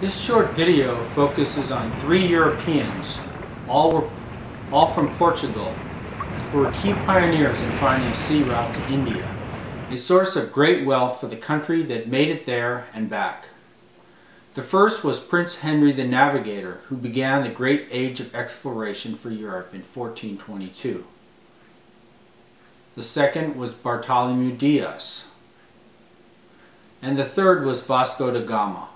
This short video focuses on three Europeans, all from Portugal, who were key pioneers in finding a sea route to India, a source of great wealth for the country that made it there and back. The first was Prince Henry the Navigator, who began the great age of exploration for Europe in 1422. The second was Bartholomew Diaz, and the third was Vasco da Gama.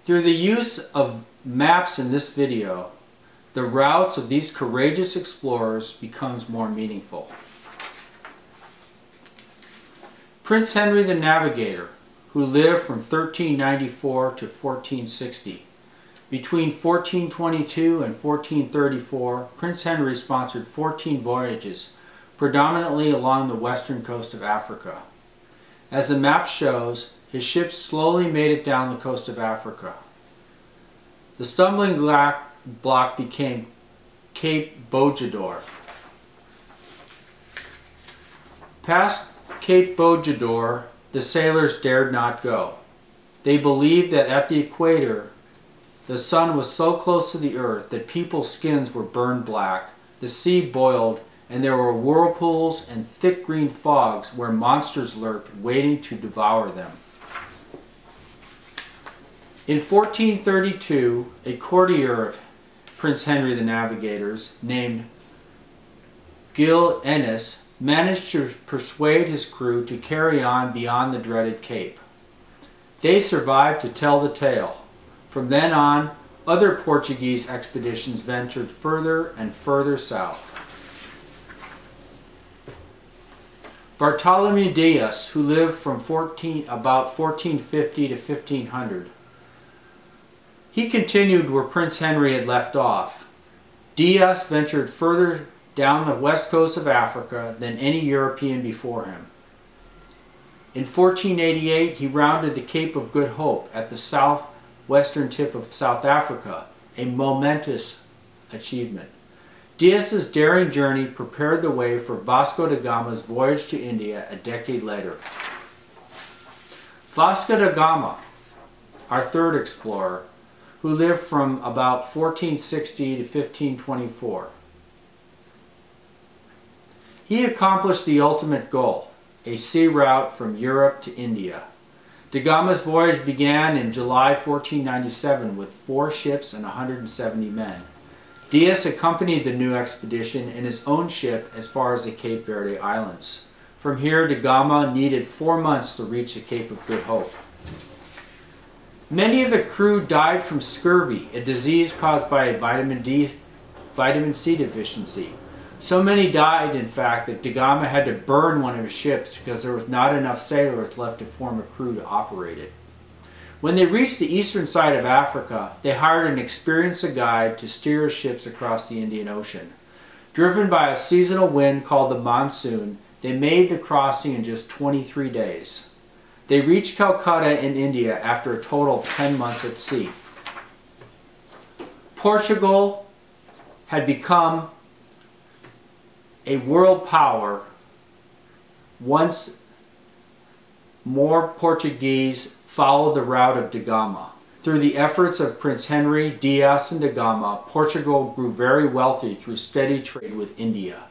Through the use of maps in this video, the routes of these courageous explorers becomes more meaningful. Prince Henry the Navigator, who lived from 1394 to 1460. Between 1422 and 1434, Prince Henry sponsored 14 voyages, predominantly along the western coast of Africa. As the map shows, his ships slowly made it down the coast of Africa. The stumbling block became Cape Bojador. Past Cape Bojador, the sailors dared not go. They believed that at the equator, the sun was so close to the earth that people's skins were burned black, the sea boiled, and there were whirlpools and thick green fogs where monsters lurked, waiting to devour them. In 1432, a courtier of Prince Henry the Navigator's, named Gil Ennis, managed to persuade his crew to carry on beyond the dreaded cape. They survived to tell the tale. From then on, other Portuguese expeditions ventured further and further south. Bartholomew Diaz, who lived from about 1450 to 1500. He continued where Prince Henry had left off. Diaz ventured further down the west coast of Africa than any European before him. In 1488, he rounded the Cape of Good Hope at the southwestern tip of South Africa, a momentous achievement. Diaz's daring journey prepared the way for Vasco da Gama's voyage to India a decade later. Vasco da Gama, our third explorer, who lived from about 1460 to 1524. He accomplished the ultimate goal, a sea route from Europe to India. Da Gama's voyage began in July 1497 with 4 ships and 170 men. Diaz accompanied the new expedition in his own ship as far as the Cape Verde Islands. From here, Da Gama needed 4 months to reach the Cape of Good Hope. Many of the crew died from scurvy, a disease caused by vitamin C deficiency. So many died, in fact, that Da Gama had to burn one of his ships because there was not enough sailors left to form a crew to operate it. When they reached the eastern side of Africa, they hired an experienced guide to steer his ships across the Indian Ocean. Driven by a seasonal wind called the monsoon, they made the crossing in just 23 days. They reached Calcutta in India after a total of 10 months at sea. Portugal had become a world power once more Portuguese followed the route of Da Gama. Through the efforts of Prince Henry, Diaz, and Da Gama, Portugal grew very wealthy through steady trade with India.